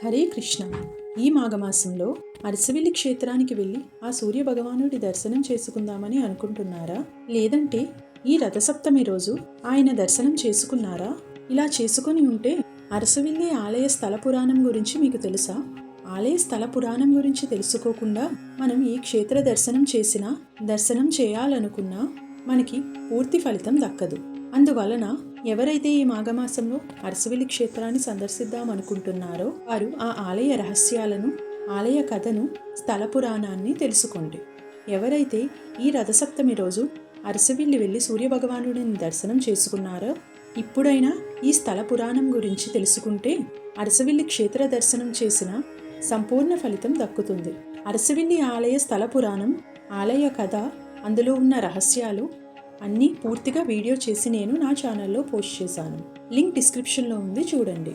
హరే కృష్ణ. ఈ మాఘమాసంలో అరసవిల్లి క్షేత్రానికి వెళ్ళి ఆ సూర్య భగవానుడి దర్శనం చేసుకుందామని అనుకుంటున్నారా? లేదంటే ఈ రథసప్తమి రోజు ఆయన దర్శనం చేసుకున్నారా? ఇలా చేసుకొని ఉంటే అరసవిల్లి ఆలయ స్థల పురాణం గురించి మీకు తెలుసా? ఆలయ స్థల పురాణం గురించి తెలుసుకోకుండా మనం ఏ క్షేత్ర దర్శనం చేసినా, దర్శనం చేయాలనుకున్నా మనకి పూర్తి ఫలితం దక్కదు. అందువలన ఎవరైతే ఈ మాఘమాసంలో అరసవిల్లి క్షేత్రాన్ని సందర్శిద్దామనుకుంటున్నారో వారు ఆ ఆలయ రహస్యాలను, ఆలయ కథను, స్థల పురాణాన్ని తెలుసుకోండి. ఎవరైతే ఈ రథసప్తమి రోజు అరసవిల్లి వెళ్ళి సూర్యభగవానుడిని దర్శనం చేసుకున్నారో ఇప్పుడైనా ఈ స్థల పురాణం గురించి తెలుసుకుంటే అరసవిల్లి క్షేత్ర దర్శనం చేసిన సంపూర్ణ ఫలితం దక్కుతుంది. అరసవిల్లి ఆలయ స్థల పురాణం, ఆలయ కథ, అందులో ఉన్న రహస్యాలు అన్నీ పూర్తిగా వీడియో చేసి నేను నా ఛానల్లో పోస్ట్ చేశాను. లింక్ డిస్క్రిప్షన్లో ఉంది, చూడండి.